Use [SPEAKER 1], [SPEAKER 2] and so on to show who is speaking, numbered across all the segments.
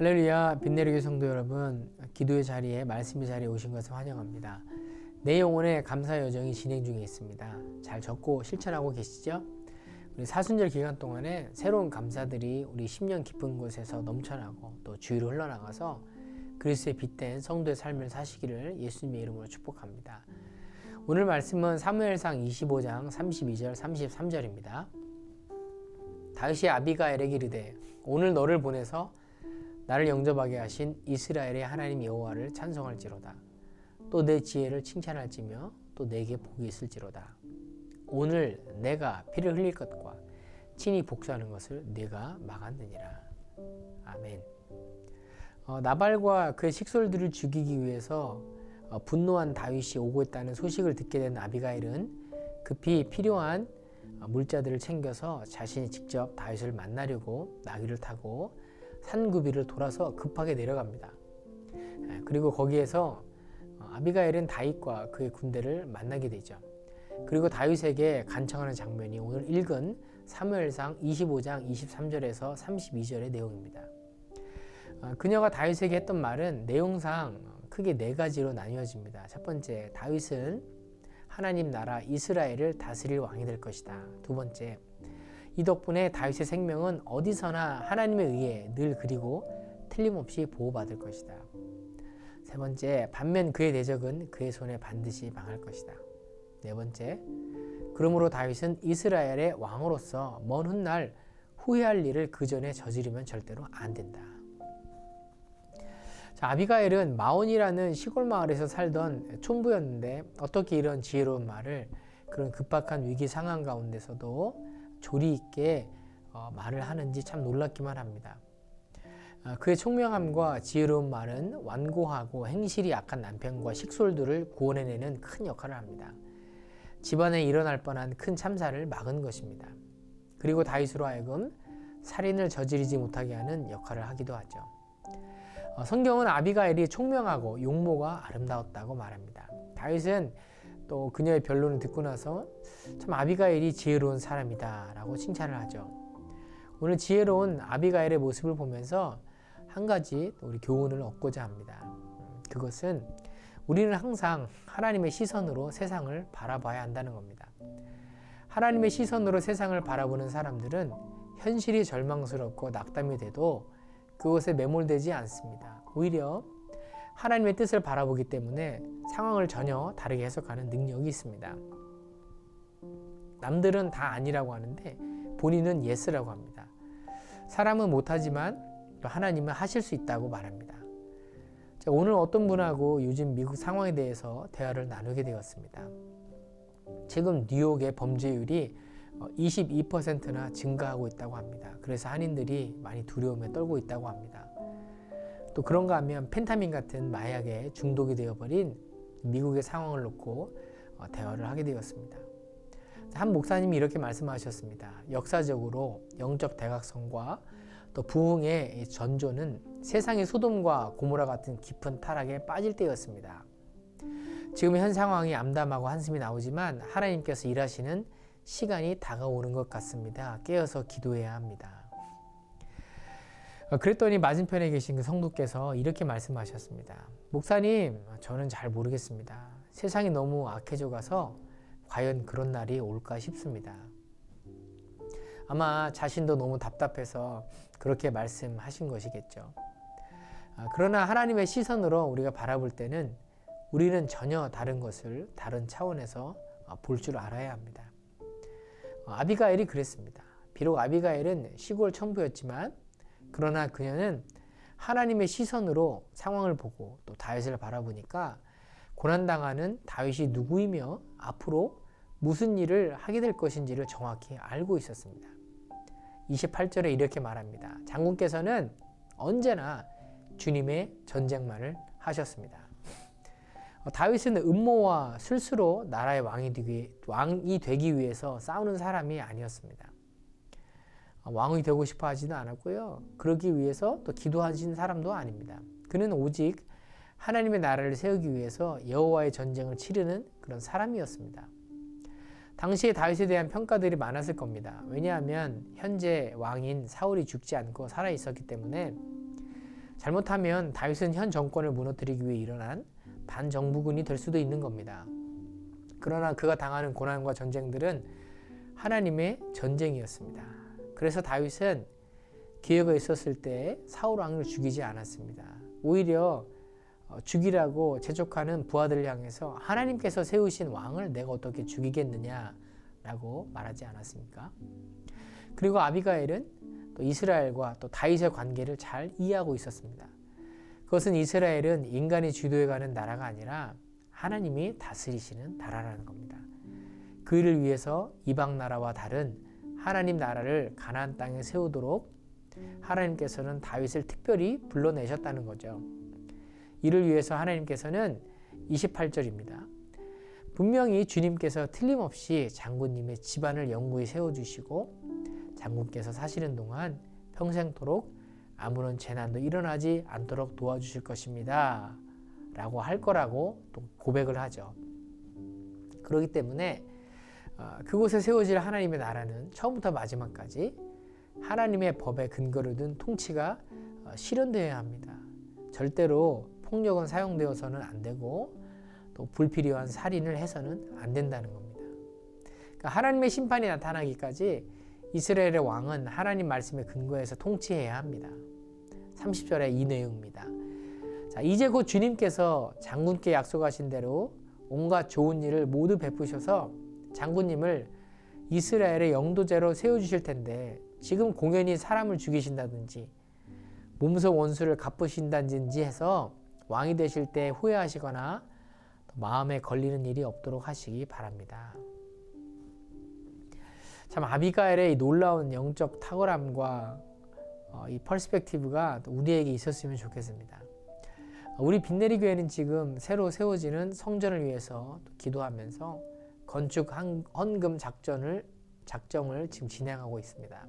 [SPEAKER 1] 할렐루야, 빛내리교 성도 여러분, 기도의 자리에, 말씀의 자리에 오신 것을 환영합니다. 내 영혼의 감사 여정이 진행 중에 있습니다. 잘 적고 실천하고 계시죠? 우리 사순절 기간 동안에 새로운 감사들이 우리 심령 깊은 곳에서 넘쳐나고 또 주위로 흘러나가서 그리스도의 빛된 성도의 삶을 사시기를 예수님의 이름으로 축복합니다. 오늘 말씀은 사무엘상 25장 32절 33절입니다. 다윗이 아비가일에게 이르되 오늘 너를 보내서 나를 영접하게 하신 이스라엘의 하나님 여호와를 찬송할지로다. 또 내 지혜를 칭찬할지며 또 내게 복이 있을지로다. 오늘 내가 피를 흘릴 것과 친히 복수하는 것을 네가 막았느니라. 아멘. 나발과 그의 식솔들을 죽이기 위해서 분노한 다윗이 오고 있다는 소식을 듣게 된 아비가일은 급히 필요한 물자들을 챙겨서 자신이 직접 다윗을 만나려고 나귀를 타고 산구비를 돌아서 급하게 내려갑니다. 그리고 거기에서 아비가일은 다윗과 그의 군대를 만나게 되죠. 그리고 다윗에게 간청하는 장면이 오늘 읽은 사무엘상 25장 23절에서 32절의 내용입니다. 그녀가 다윗에게 했던 말은 내용상 크게 네 가지로 나뉘어집니다. 첫 번째, 다윗은 하나님 나라 이스라엘을 다스릴 왕이 될 것이다. 두 번째, 이 덕분에 다윗의 생명은 어디서나 하나님에 의해 늘 그리고 틀림없이 보호받을 것이다. 세 번째, 반면 그의 대적은 그의 손에 반드시 망할 것이다. 네 번째, 그러므로 다윗은 이스라엘의 왕으로서 먼 훗날 후회할 일을 그 전에 저지르면 절대로 안 된다. 자, 아비가일은 마온이라는 시골 마을에서 살던 촌부였는데 어떻게 이런 지혜로운 말을 그런 급박한 위기 상황 가운데서도 조리 있게 말을 하는지 참 놀랍기만 합니다. 그의 총명함과 지혜로운 말은 완고하고 행실이 약한 남편과 식솔들을 구원해내는 큰 역할을 합니다. 집안에 일어날 뻔한 큰 참사를 막은 것입니다. 그리고 다윗으로 하여금 살인을 저지르지 못하게 하는 역할을 하기도 하죠. 성경은 아비가일이 총명하고 용모가 아름다웠다고 말합니다. 다윗은 또 그녀의 변론을 듣고 나서 참 아비가일이 지혜로운 사람이다 라고 칭찬을 하죠. 오늘 지혜로운 아비가일의 모습을 보면서 한 가지 우리 교훈을 얻고자 합니다. 그것은 우리는 항상 하나님의 시선으로 세상을 바라봐야 한다는 겁니다. 하나님의 시선으로 세상을 바라보는 사람들은 현실이 절망스럽고 낙담이 돼도 그것에 매몰되지 않습니다. 오히려 하나님의 뜻을 바라보기 때문에 상황을 전혀 다르게 해석하는 능력이 있습니다. 남들은 다 아니라고 하는데 본인은 예스라고 합니다. 사람은 못하지만 또 하나님은 하실 수 있다고 말합니다. 자, 오늘 어떤 분하고 요즘 미국 상황에 대해서 대화를 나누게 되었습니다. 지금 뉴욕의 범죄율이 22%나 증가하고 있다고 합니다. 그래서 한인들이 많이 두려움에 떨고 있다고 합니다. 또 그런가 하면 펜타민 같은 마약에 중독이 되어버린 미국의 상황을 놓고 대화를 하게 되었습니다. 한 목사님이 이렇게 말씀하셨습니다. 역사적으로 영적 대각선과 또 부흥의 전조는 세상의 소돔과 고모라 같은 깊은 타락에 빠질 때였습니다. 지금 현 상황이 암담하고 한숨이 나오지만 하나님께서 일하시는 시간이 다가오는 것 같습니다. 깨어서 기도해야 합니다. 그랬더니 맞은편에 계신 그 성도께서 이렇게 말씀하셨습니다. 목사님, 저는 잘 모르겠습니다. 세상이 너무 악해져 가서 과연 그런 날이 올까 싶습니다. 아마 자신도 너무 답답해서 그렇게 말씀하신 것이겠죠. 그러나 하나님의 시선으로 우리가 바라볼 때는 우리는 전혀 다른 것을 다른 차원에서 볼 줄 알아야 합니다. 아비가일이 그랬습니다. 비록 아비가일은 시골 촌부였지만 그러나 그녀는 하나님의 시선으로 상황을 보고 또 다윗을 바라보니까 고난당하는 다윗이 누구이며 앞으로 무슨 일을 하게 될 것인지를 정확히 알고 있었습니다. 28절에 이렇게 말합니다. 장군께서는 언제나 주님의 전쟁만을 하셨습니다. 다윗은 음모와 술수로 나라의 왕이 되기 위해서 싸우는 사람이 아니었습니다. 왕이 되고 싶어 하지도 않았고요. 그러기 위해서 또 기도하신 사람도 아닙니다. 그는 오직 하나님의 나라를 세우기 위해서 여호와의 전쟁을 치르는 그런 사람이었습니다. 당시에 다윗에 대한 평가들이 많았을 겁니다. 왜냐하면 현재 왕인 사울이 죽지 않고 살아 있었기 때문에 잘못하면 다윗은 현 정권을 무너뜨리기 위해 일어난 반정부군이 될 수도 있는 겁니다. 그러나 그가 당하는 고난과 전쟁들은 하나님의 전쟁이었습니다. 그래서 다윗은 기회가 있었을 때 사울 왕을 죽이지 않았습니다. 오히려 죽이라고 재촉하는 부하들을 향해서 하나님께서 세우신 왕을 내가 어떻게 죽이겠느냐라고 말하지 않았습니까? 그리고 아비가일은 또 이스라엘과 또 다윗의 관계를 잘 이해하고 있었습니다. 그것은 이스라엘은 인간이 주도해가는 나라가 아니라 하나님이 다스리시는 나라라는 겁니다. 그 일을 위해서 이방 나라와 다른 하나님 나라를 가나안 땅에 세우도록 하나님께서는 다윗을 특별히 불러내셨다는 거죠. 이를 위해서 하나님께서는 28절입니다. 분명히 주님께서 틀림없이 장군님의 집안을 영구히 세워주시고 장군께서 사시는 동안 평생토록 아무런 재난도 일어나지 않도록 도와주실 것입니다. 라고 할 거라고 또 고백을 하죠. 그렇기 때문에 그곳에 세워질 하나님의 나라는 처음부터 마지막까지 하나님의 법에 근거를 둔 통치가 실현되어야 합니다. 절대로 폭력은 사용되어서는 안 되고 또 불필요한 살인을 해서는 안 된다는 겁니다. 그러니까 하나님의 심판이 나타나기까지 이스라엘의 왕은 하나님 말씀에 근거해서 통치해야 합니다. 30절에 이 내용입니다. 자, 이제 곧 주님께서 장군께 약속하신 대로 온갖 좋은 일을 모두 베푸셔서 장군님을 이스라엘의 영도제로 세워주실 텐데 지금 공연히 사람을 죽이신다든지 몸소 원수를 갚으신다든지 해서 왕이 되실 때 후회하시거나 마음에 걸리는 일이 없도록 하시기 바랍니다. 참 아비가일의 이 놀라운 영적 탁월함과 이 퍼스펙티브가 우리에게 있었으면 좋겠습니다. 우리 빈내리 교회는 지금 새로 세워지는 성전을 위해서 기도하면서 건축 헌금 작정을 지금 진행하고 있습니다.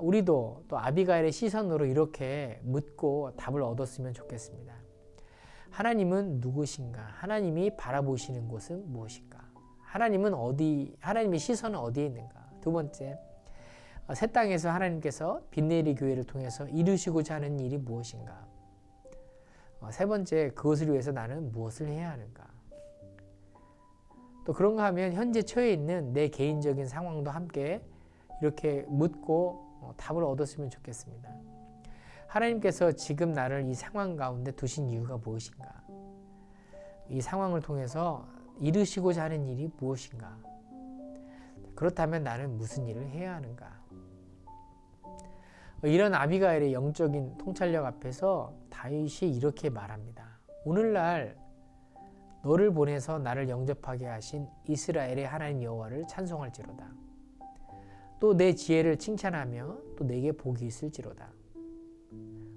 [SPEAKER 1] 우리도 또 아비가일의 시선으로 이렇게 묻고 답을 얻었으면 좋겠습니다. 하나님은 누구신가? 하나님이 바라보시는 곳은 무엇인가? 하나님의 시선은 어디에 있는가? 두 번째, 새 땅에서 하나님께서 빈내리 교회를 통해서 이루시고자 하는 일이 무엇인가? 세 번째, 그것을 위해서 나는 무엇을 해야 하는가? 또 그런가 하면 현재 처해 있는 내 개인적인 상황도 함께 이렇게 묻고 답을 얻었으면 좋겠습니다. 하나님께서 지금 나를 이 상황 가운데 두신 이유가 무엇인가? 이 상황을 통해서 이루시고자 하는 일이 무엇인가? 그렇다면 나는 무슨 일을 해야 하는가? 이런 아비가일의 영적인 통찰력 앞에서 다윗이 이렇게 말합니다. 오늘날 너를 보내서 나를 영접하게 하신 이스라엘의 하나님 여호와를 찬송할지로다. 또 내 지혜를 칭찬하며 또 내게 복이 있을지로다.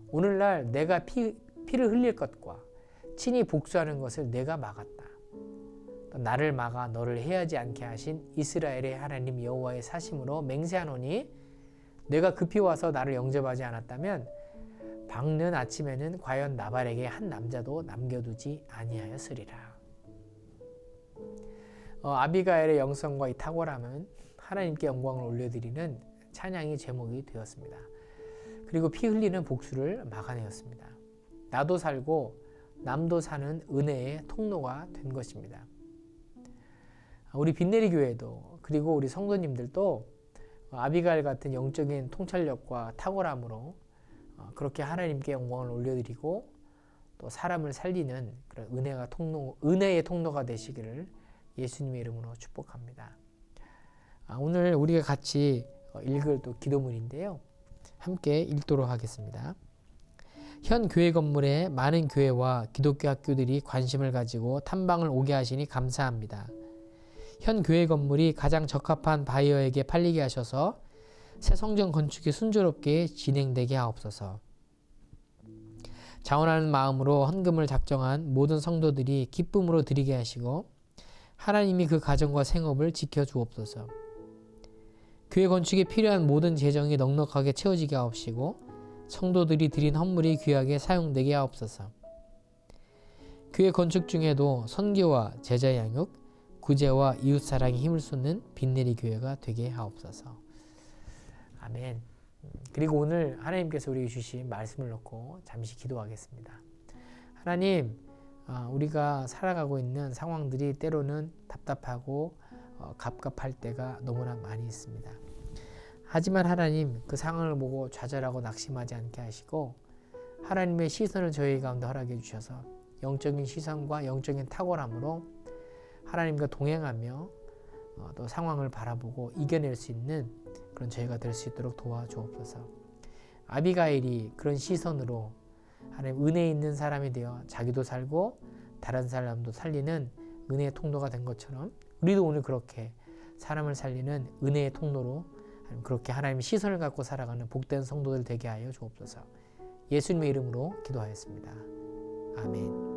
[SPEAKER 1] 오늘날 내가 피를 흘릴 것과 친히 복수하는 것을 내가 막았다. 또 나를 막아 너를 해하지 않게 하신 이스라엘의 하나님 여호와의 사심으로 맹세하노니 내가 급히 와서 나를 영접하지 않았다면 밝는 아침에는 과연 나발에게 한 남자도 남겨두지 아니하였으리라. 아비가일의 영성과 이 탁월함은 하나님께 영광을 올려드리는 찬양의 제목이 되었습니다. 그리고 피 흘리는 복수를 막아내었습니다. 나도 살고 남도 사는 은혜의 통로가 된 것입니다. 우리 빈내리 교회도 그리고 우리 성도님들도 아비가일 같은 영적인 통찰력과 탁월함으로 그렇게 하나님께 영광을 올려드리고 또 사람을 살리는 그런 은혜의 통로가 되시기를 예수님의 이름으로 축복합니다. 오늘 우리가 같이 읽을 또 기도문인데요. 함께 읽도록 하겠습니다. 현 교회 건물에 많은 교회와 기독교 학교들이 관심을 가지고 탐방을 오게 하시니 감사합니다. 현 교회 건물이 가장 적합한 바이어에게 팔리게 하셔서 새 성전 건축이 순조롭게 진행되게 하옵소서. 자원하는 마음으로 헌금을 작정한 모든 성도들이 기쁨으로 드리게 하시고 하나님이 그 가정과 생업을 지켜주옵소서. 교회 건축에 필요한 모든 재정이 넉넉하게 채워지게 하옵시고 성도들이 드린 헌물이 귀하게 사용되게 하옵소서. 교회 건축 중에도 선교와 제자 양육, 구제와 이웃사랑에 힘을 쏟는 빈내리 교회가 되게 하옵소서. 아멘. 그리고 오늘 하나님께서 우리에게 주신 말씀을 놓고 잠시 기도하겠습니다. 하나님, 우리가 살아가고 있는 상황들이 때로는 답답하고 갑갑할 때가 너무나 많이 있습니다. 하지만 하나님, 그 상황을 보고 좌절하고 낙심하지 않게 하시고 하나님의 시선을 저희 가운데 허락해 주셔서 영적인 시선과 영적인 탁월함으로 하나님과 동행하며 또 상황을 바라보고 이겨낼 수 있는 그런 저희가 될 수 있도록 도와주옵소서. 아비가일이 그런 시선으로 하나님 은혜 있는 사람이 되어 자기도 살고 다른 사람도 살리는 은혜의 통로가 된 것처럼 우리도 오늘 그렇게 사람을 살리는 은혜의 통로로 그렇게 하나님의 시선을 갖고 살아가는 복된 성도들 되게 하여 주옵소서. 예수님의 이름으로 기도하였습니다. 아멘.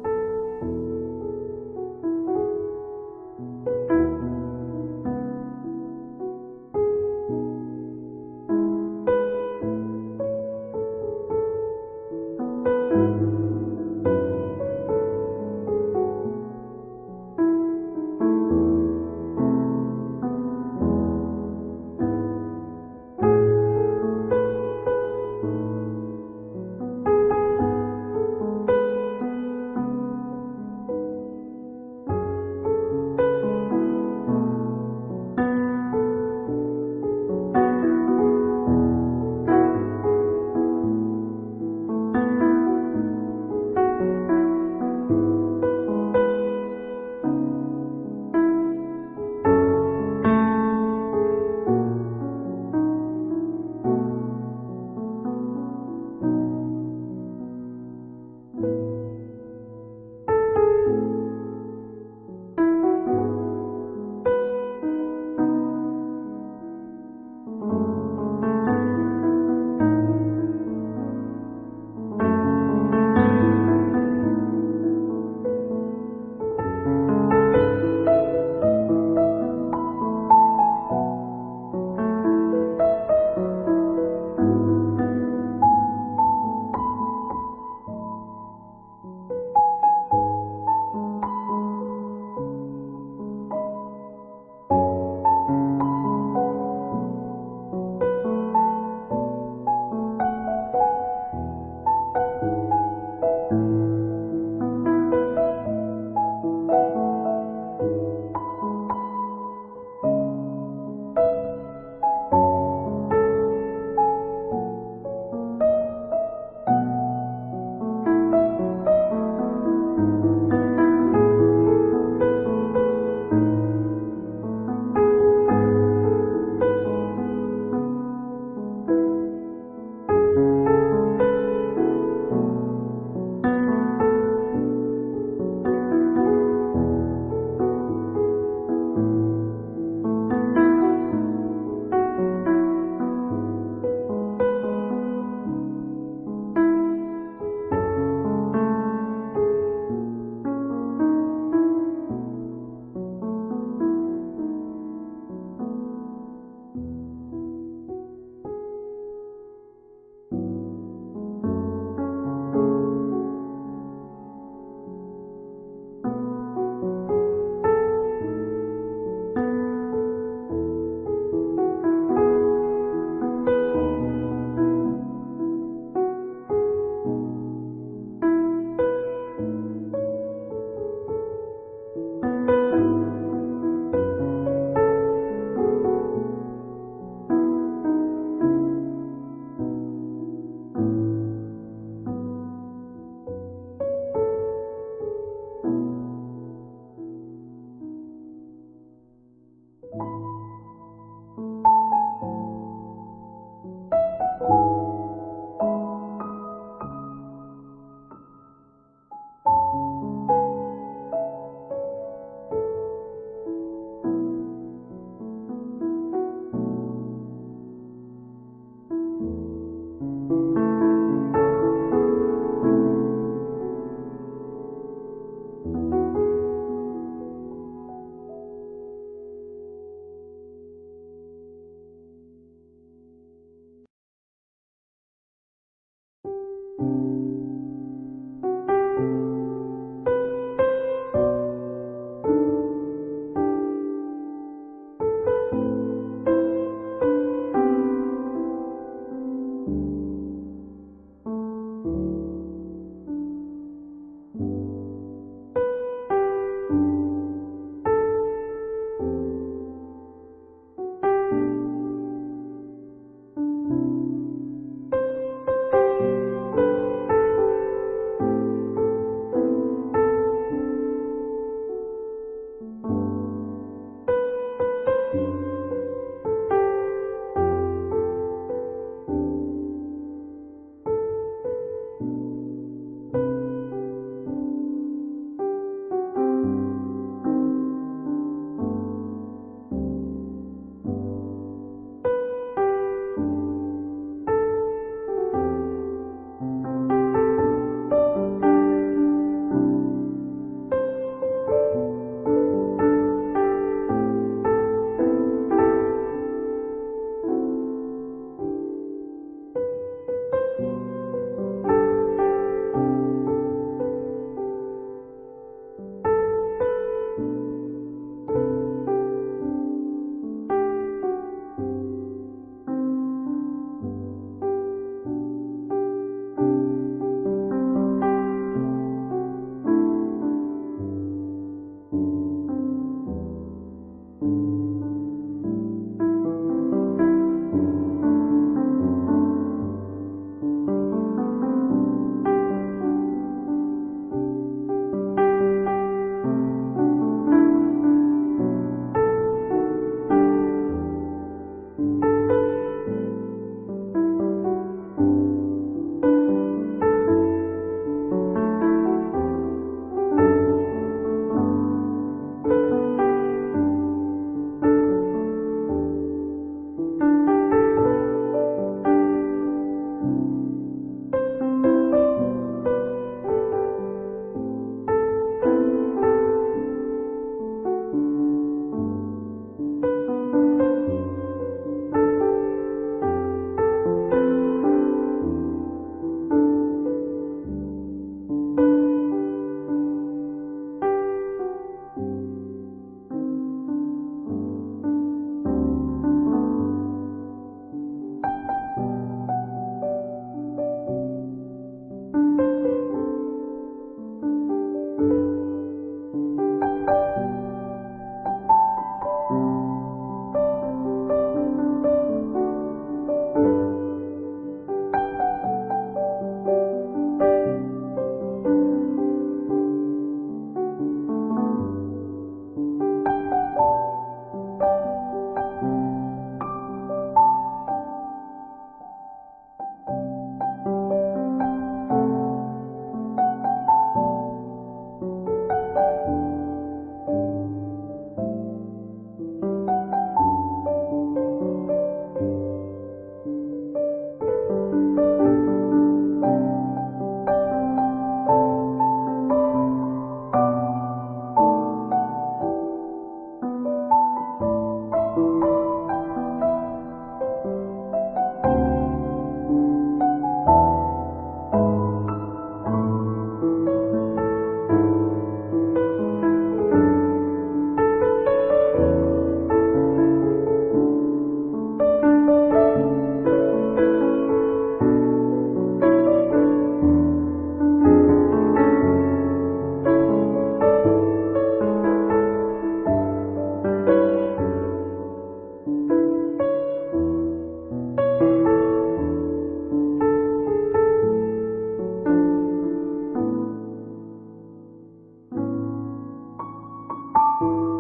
[SPEAKER 2] 네.